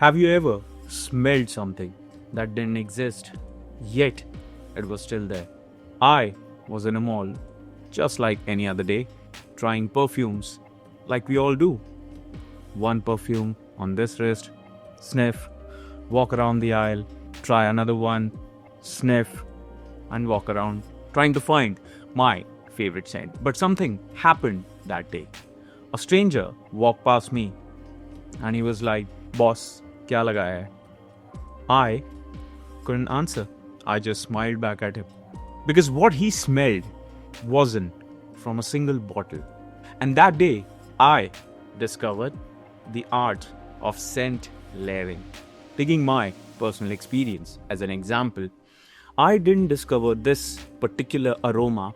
Have you ever smelled something that didn't exist, yet it was still there? I was in a mall, just like any other day, trying perfumes like we all do. One perfume on this wrist, sniff, walk around the aisle, try another one, sniff, and walk around, trying to find my favorite scent. But something happened that day. A stranger walked past me and he was like, "Boss, kya lagaya hai?" I couldn't answer. I just smiled back at him. Because what he smelled wasn't from a single bottle. And that day, I discovered the art of scent layering. Taking my personal experience as an example, I didn't discover this particular aroma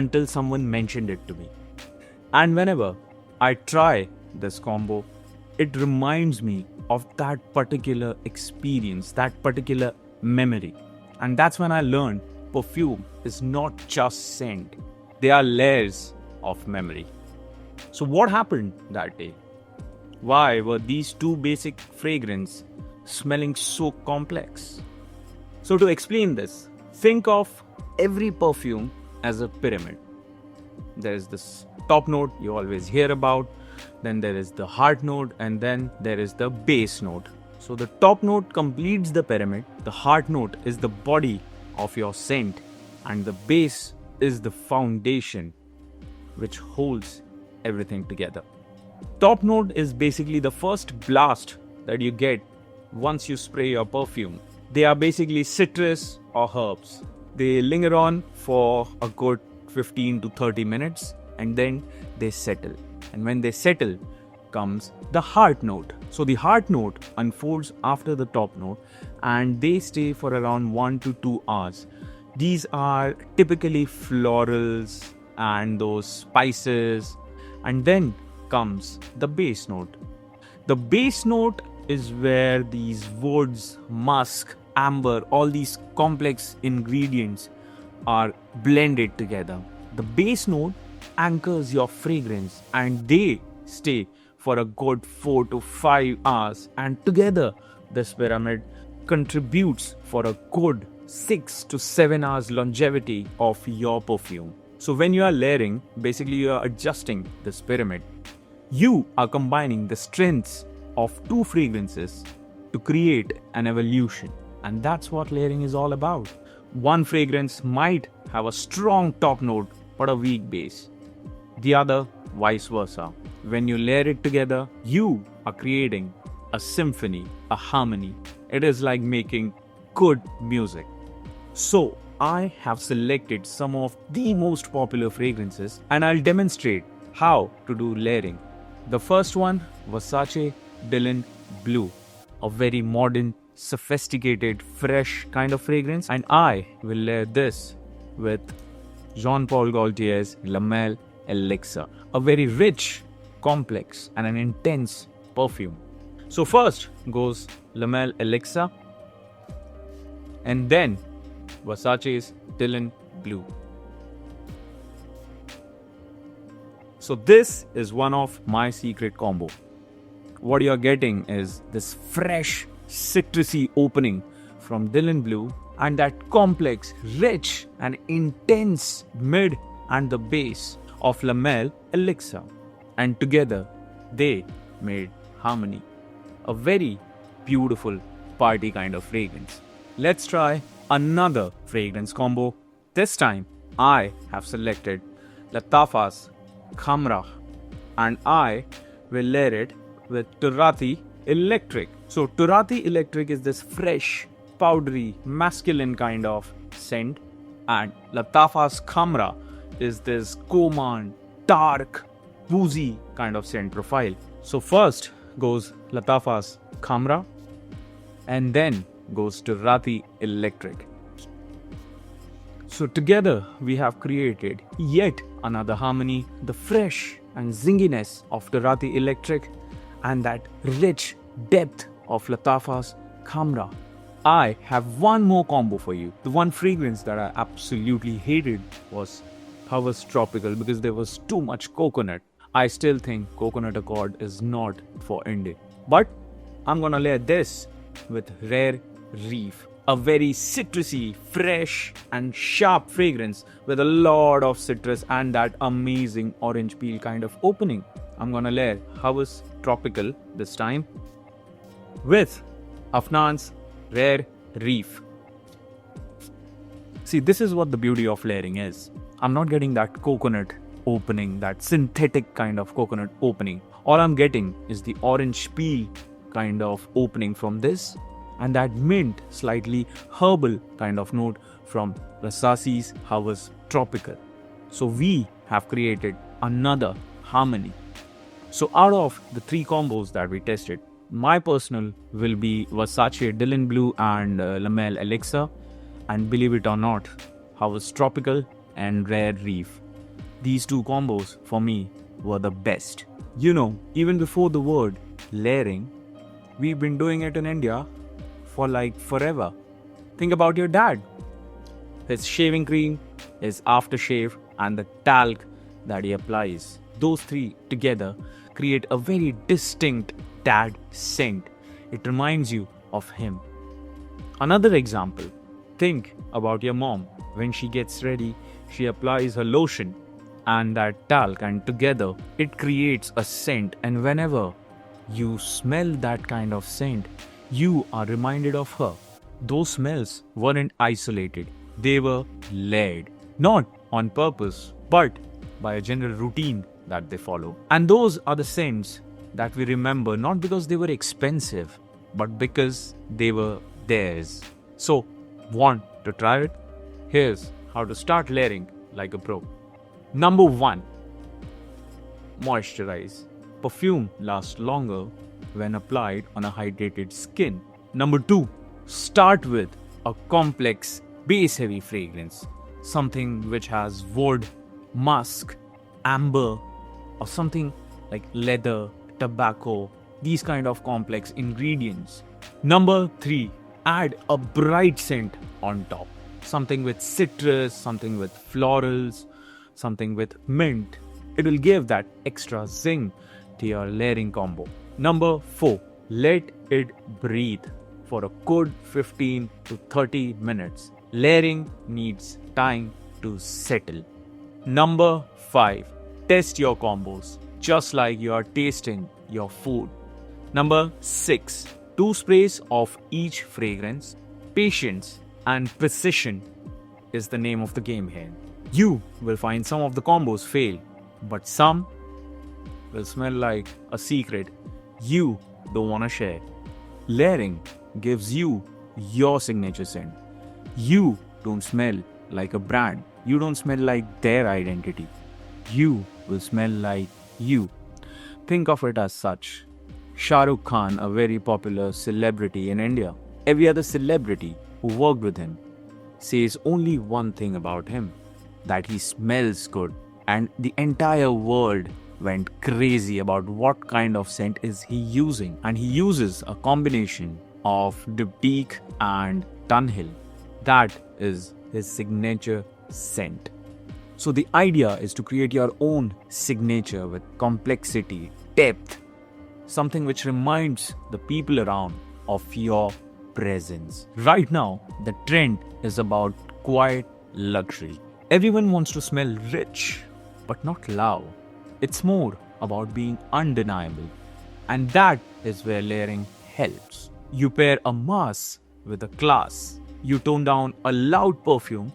until someone mentioned it to me. And whenever I try this combo, it reminds me of that particular experience, that particular memory. And that's when I learned perfume is not just scent, they are layers of memory. So what happened that day? Why were these two basic fragrances smelling so complex? So to explain this, think of every perfume as a pyramid. There is this top note you always hear about, then there is the heart note, and then there is the base note. So the top note completes the pyramid, the heart note is the body of your scent, and the base is the foundation which holds everything together. Top note is basically the first blast that you get once you spray your perfume. They are basically citrus or herbs. They linger on for a good 15 to 30 minutes and then they settle. And when they settle comes the heart note. So the heart note unfolds after the top note and they stay for around 1 to 2 hours. These are typically florals and those spices, and then comes the base note. The base note is where these woods, musk, amber, all these complex ingredients are blended together. The base note anchors your fragrance and they stay for a good 4 to 5 hours, and together this pyramid contributes for a good 6 to 7 hours longevity of your perfume. So when you are layering, basically you are adjusting this pyramid. You are combining the strengths of two fragrances to create an evolution. And that's what layering is all about. One fragrance might have a strong top note but a weak base. The other, vice versa. When you layer it together, you are creating a symphony, a harmony. It is like making good music. So, I have selected some of the most popular fragrances and I'll demonstrate how to do layering. The first one, Versace Dylan Blue, a very modern, sophisticated, fresh kind of fragrance, and I will layer this with Jean Paul Gaultier's Le Male Elixir, a very rich, complex and an intense perfume. So first goes Le Male Elixir and then Versace's Dylan Blue. So this is one of my secret combo. What you're getting is this fresh, citrusy opening from Dylan Blue and that complex, rich and intense mid and the base of Le Male Elixir. And together, they made harmony. A very beautiful party kind of fragrance. Let's try another fragrance combo. This time, I have selected Lattafa Khamrah and I will layer it with Turati Electric. So Turati Electric is this fresh, powdery, masculine kind of scent, and Lattafa Khamrah is this gourmand, dark, boozy kind of scent profile. So first goes Lattafa Khamrah and then goes Turati Electric. So together we have created yet another harmony, the fresh and zinginess of Turati Electric and that rich depth of Lattafa Khamrah. I have one more combo for you. The one fragrance that I absolutely hated was Havas Tropical because there was too much coconut. I still think Coconut Accord is not for India. But I'm gonna layer this with Rare Reef, a very citrusy, fresh and sharp fragrance with a lot of citrus and that amazing orange peel kind of opening. I'm gonna layer House Tropical this time with Afnan's Rare Reef. See, this is what the beauty of layering is. I'm not getting that coconut opening, that synthetic kind of coconut opening. All I'm getting is the orange peel kind of opening from this and that mint, slightly herbal kind of note from Rasasi's House Tropical. So we have created another harmony. So out of the 3 combos that we tested, my personal will be Versace Dylan Blue and Le Male Elixir, and believe it or not, House Tropical and Rare Reef. These 2 combos for me were the best. You know, even before the word layering, we've been doing it in India for like forever. Think about your dad. His shaving cream, his aftershave, and the talc that he applies. Those 3 together create a very distinct dad scent. It reminds you of him. Another example, think about your mom. When she gets ready, she applies her lotion and that talc, and together it creates a scent. And whenever you smell that kind of scent, you are reminded of her. Those smells weren't isolated, they were layered. Not on purpose, but by a general routine that they follow. And those are the scents that we remember not because they were expensive, but because they were theirs. So, want to try it? Here's how to start layering like a pro. Number 1. Moisturize. Perfume lasts longer when applied on a hydrated skin. Number 2. Start with a complex, base-heavy fragrance. Something which has wood, musk, amber, or something like leather, tobacco, these kind of complex ingredients. Number 3. Add a bright scent on top. Something with citrus, something with florals, something with mint. It will give that extra zing to your layering combo. Number 4. Let it breathe for a good 15 to 30 minutes. Layering needs time to settle. Number 5. Test your combos just like you are tasting your food. Number 6. 2 sprays of each fragrance. Patience and precision is the name of the game here. You will find some of the combos fail, but some will smell like a secret you don't want to share. Layering gives you your signature scent. You don't smell like a brand. You don't smell like their identity. You will smell like you. Think of it as such. Shah Rukh Khan, a very popular celebrity in India. Every other celebrity who worked with him says only one thing about him, that he smells good. And the entire world went crazy about what kind of scent is he using. And he uses a combination of Diptyque and Dunhill. That is his signature scent. So the idea is to create your own signature with complexity, depth, something which reminds the people around of your presence. Right now, the trend is about quiet luxury. Everyone wants to smell rich, but not loud. It's more about being undeniable. And that is where layering helps. You pair a mass with a class. You tone down a loud perfume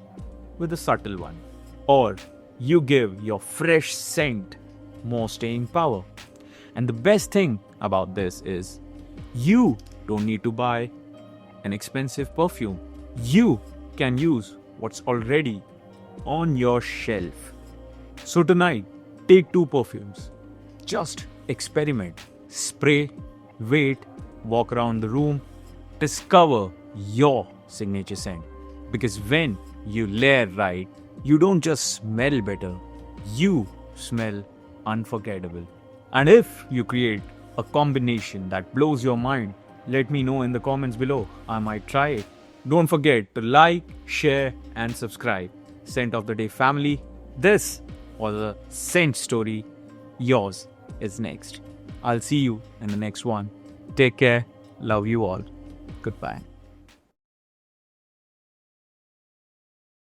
with a subtle one. Or you give your fresh scent more staying power. And the best thing about this is you don't need to buy an expensive perfume. You can use what's already on your shelf. So tonight, take 2 perfumes. Just experiment. Spray, wait, walk around the room. Discover your signature scent. Because when you layer right, you don't just smell better, you smell unforgettable. And if you create a combination that blows your mind, let me know in the comments below. I might try it. Don't forget to like, share and subscribe. Scent of the Day family, this was a scent story. Yours is next. I'll see you in the next one. Take care. Love you all. Goodbye.